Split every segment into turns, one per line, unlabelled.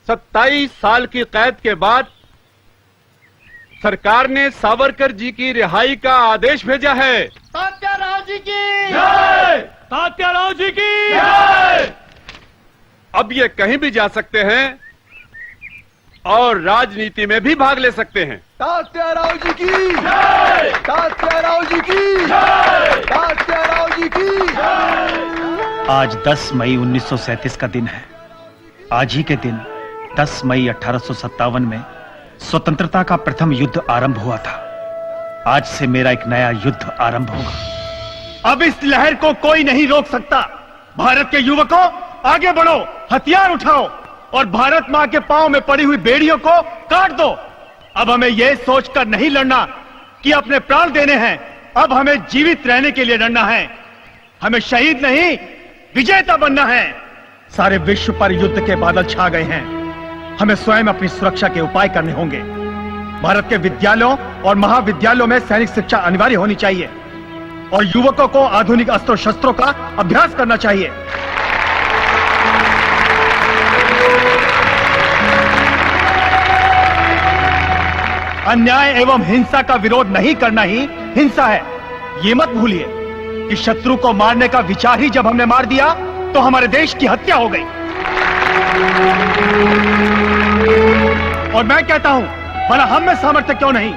27 साल की कैद के बाद सरकार ने सावरकर जी की रिहाई का आदेश भेजा है।
तात्याराव जी की
जय!
तात्याराव जी की
जय! अब ये कहीं भी जा सकते हैं और राजनीति में भी भाग ले सकते हैं।
तात्याराव जी की
जय!
तात्याराव जी की
जय!
तात्याराव जी की
आज 10 मई 1937 का दिन है। आज ही के दिन 10 मई 1857 में स्वतंत्रता का प्रथम युद्ध आरंभ हुआ था। आज से मेरा एक नया युद्ध आरंभ होगा।
अब इस लहर को कोई नहीं रोक सकता। भारत के युवकों, आगे बढ़ो, हथियार उठाओ और भारत मां के पांव में पड़ी हुई बेड़ियों को काट दो। अब हमें यह सोचकर नहीं लड़ना कि अपने प्राण देने हैं, अब हमें जीवित रहने के लिए लड़ना है। हमें शहीद नहीं, विजेता बनना है। सारे विश्व पर युद्ध के बादल छा गए हैं। हमें स्वयं अपनी सुरक्षा के उपाय करने होंगे। भारत के विद्यालयों और महाविद्यालयों में सैनिक शिक्षा अनिवार्य होनी चाहिए और युवकों को आधुनिक अस्त्र शस्त्रों का अभ्यास करना चाहिए। अन्याय एवं हिंसा का विरोध नहीं करना ही हिंसा है। ये मत भूलिए कि शत्रु को मारने का विचार ही जब हमने मार दिया तो हमारे देश की हत्या हो गई। और मैं कहता हूं, भला हम में सामर्थ्य क्यों नहीं?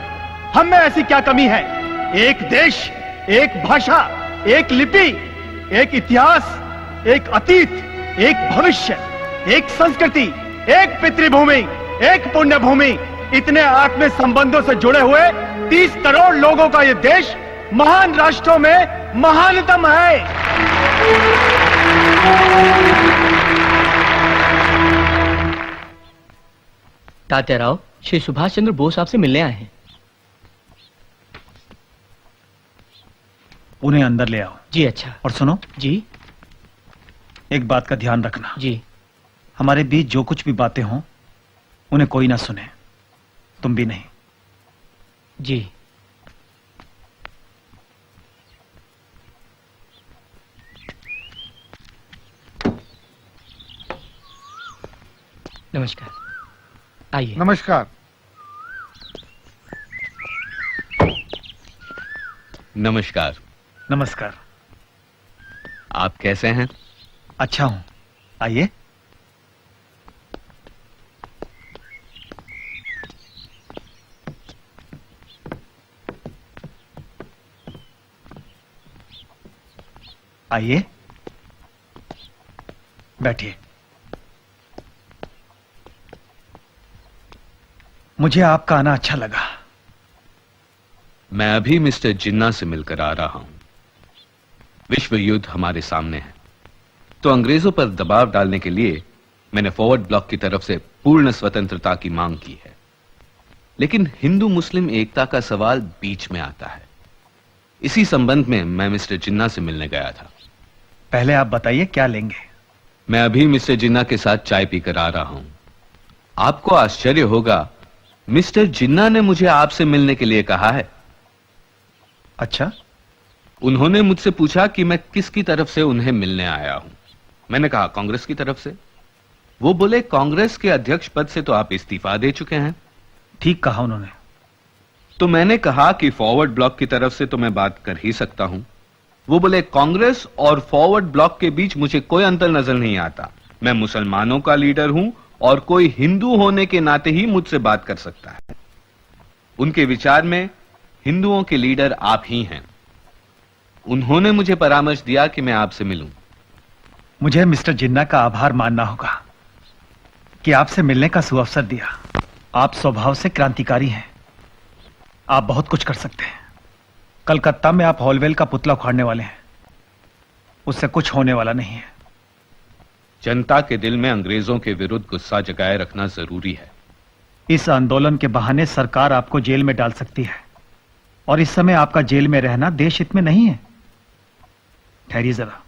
हम में ऐसी क्या कमी है? एक देश, एक भाषा, एक लिपि, एक इतिहास, एक अतीत, एक भविष्य, एक संस्कृति, एक पितृभूमि, एक पुण्य भूमि, इतने आत्मीय संबंधों से जुड़े हुए 30 करोड़ लोगों का यह देश महान राष्ट्रों में महानतम है।
तात्याराव, श्री सुभाष चंद्र बोस आपसे मिलने आए हैं।
उन्हें अंदर ले आओ।
जी अच्छा।
और सुनो
जी।
एक बात का ध्यान रखना।
जी।
हमारे बीच जो कुछ भी बातें हों उन्हें कोई ना सुने, तुम भी नहीं।
जी। नमस्कार, आइए।
नमस्कार।
नमस्कार।
नमस्कार।
आप कैसे हैं?
अच्छा हूं, आइए। आइए, बैठिए। मुझे आपका आना अच्छा लगा।
मैं अभी मिस्टर जिन्ना से मिलकर आ रहा हूं। विश्व युद्ध हमारे सामने है, तो अंग्रेजों पर दबाव डालने के लिए मैंने फॉरवर्ड ब्लॉक की तरफ से पूर्ण स्वतंत्रता की मांग की है। लेकिन हिंदू मुस्लिम एकता का सवाल बीच में आता है। इसी संबंध में मैं मिस्टर जिन्ना से मिलने गया था।
पहले आप बताइए क्या लेंगे?
मैं अभी मिस्टर जिन्ना के साथ चाय पीकर आ रहा हूं। आपको आश्चर्य होगा, मिस्टर जिन्ना ने मुझे आपसे मिलने के लिए कहा है।
अच्छा?
उन्होंने मुझसे पूछा कि मैं किसकी तरफ से उन्हें मिलने आया हूं। मैंने कहा कांग्रेस की तरफ से। वो बोले कांग्रेस के अध्यक्ष पद से तो आप इस्तीफा दे चुके हैं।
ठीक कहा उन्होंने।
तो मैंने कहा कि फॉरवर्ड ब्लॉक की तरफ से तो मैं बात कर ही सकता हूं। वो बोले कांग्रेस और फॉरवर्ड ब्लॉक के बीच मुझे कोई अंतर नजर नहीं आता। मैं मुसलमानों का लीडर हूं और कोई हिंदू होने के नाते ही मुझसे बात कर सकता है। उनके विचार में हिंदुओं के लीडर आप ही हैं। उन्होंने मुझे परामर्श दिया कि मैं आपसे मिलूं।
मुझे मिस्टर जिन्ना का आभार मानना होगा कि आपसे मिलने का सुअवसर दिया। आप स्वभाव से क्रांतिकारी हैं। आप बहुत कुछ कर सकते हैं। कलकत्ता में आप हॉलवेल का पुतला उखाड़ने वाले हैं। उससे कुछ होने वाला नहीं है।
जनता के दिल में अंग्रेजों के विरुद्ध गुस्सा जगाए रखना जरूरी है।
इस आंदोलन के बहाने सरकार आपको जेल में डाल सकती है और इस समय आपका जेल में रहना देश हित में नहीं है। ठहरिए जरा।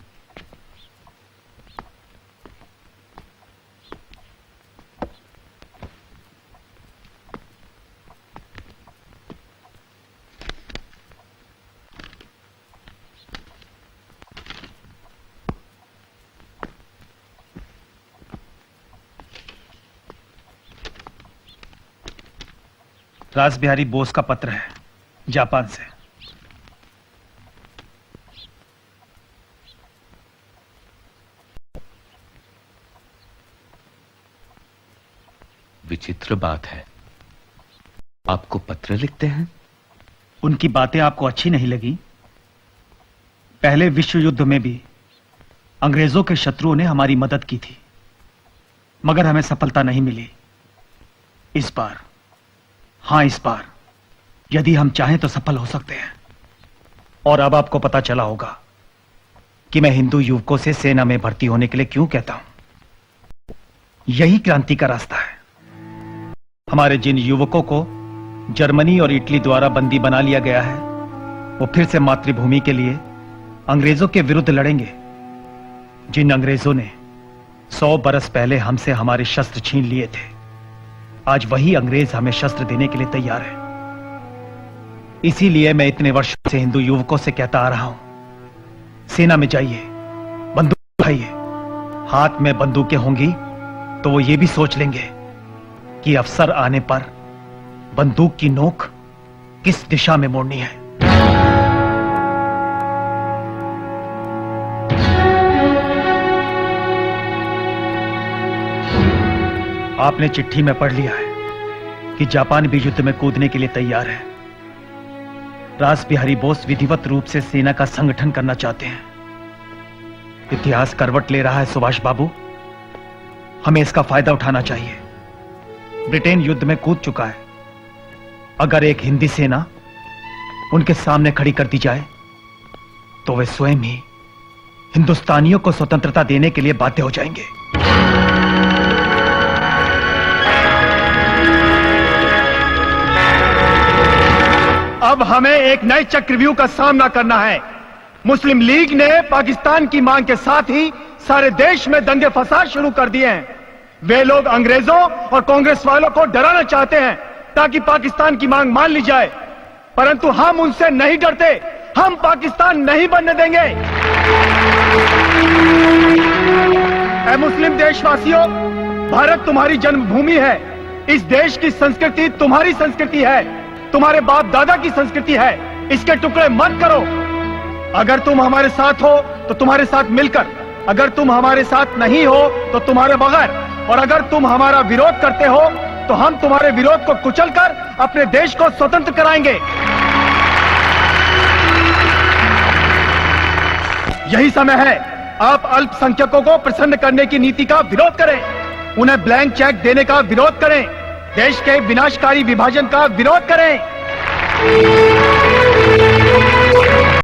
रास बिहारी बोस का पत्र है, जापान से।
विचित्र बात है, आपको पत्र लिखते हैं?
उनकी बातें आपको अच्छी नहीं लगी? पहले विश्व युद्ध में भी अंग्रेजों के शत्रुओं ने हमारी मदद की थी, मगर हमें सफलता नहीं मिली। इस बार, हां इस बार यदि हम चाहें तो सफल हो सकते हैं। और अब आपको पता चला होगा कि मैं हिंदू युवकों से सेना में भर्ती होने के लिए क्यों कहता हूं। यही क्रांति का रास्ता है। हमारे जिन युवकों को जर्मनी और इटली द्वारा बंदी बना लिया गया है, वो फिर से मातृभूमि के लिए अंग्रेजों के विरुद्ध लड़ेंगे। जिन अंग्रेजों ने 100 बरस पहले हमसे हमारे शस्त्र छीन लिए थे, आज वही अंग्रेज हमें शस्त्र देने के लिए तैयार है। इसीलिए मैं इतने वर्षों से हिंदू युवकों से कहता आ रहा हूं, सेना में जाइए, बंदूक उठाइए। हाथ में बंदूकें होंगी तो वो ये भी सोच लेंगे कि अवसर आने पर बंदूक की नोक किस दिशा में मोड़नी है। आपने चिट्ठी में पढ़ लिया है कि जापान भी युद्ध में कूदने के लिए तैयार है। रास बिहारी बोस विधिवत रूप से सेना का संगठन करना चाहते हैं। इतिहास करवट ले रहा है सुभाष बाबू, हमें इसका फायदा उठाना चाहिए। ब्रिटेन युद्ध में कूद चुका है। अगर एक हिंदी सेना उनके सामने खड़ी कर दी जाए तो वे स्वयं ही हिंदुस्तानियों को स्वतंत्रता देने के लिए बाध्य हो जाएंगे।
अब हमें एक नए चक्रव्यूह का सामना करना है। मुस्लिम लीग ने पाकिस्तान की मांग के साथ ही सारे देश में दंगे फसाद शुरू कर दिए हैं। वे लोग अंग्रेजों और कांग्रेस वालों को डराना चाहते हैं ताकि पाकिस्तान की मांग मान ली जाए, परंतु हम उनसे नहीं डरते। हम पाकिस्तान नहीं बनने देंगे। ऐ मुस्लिम देशवासियों, भारत तुम्हारी जन्मभूमि है। इस देश की संस्कृति तुम्हारी संस्कृति है, तुम्हारे बाप दादा की संस्कृति है। इसके टुकड़े मत करो। अगर तुम हमारे साथ हो तो तुम्हारे साथ मिलकर, अगर तुम हमारे साथ नहीं हो तो तुम्हारे बगैर, और अगर तुम हमारा विरोध करते हो तो हम तुम्हारे विरोध को कुचलकर अपने देश को स्वतंत्र कराएंगे। यही समय है, आप अल्पसंख्यकों को प्रसन्न करने की नीति का विरोध करें, उन्हें ब्लैंक चेक देने का विरोध करें, देश के विनाशकारी विभाजन का विरोध करें।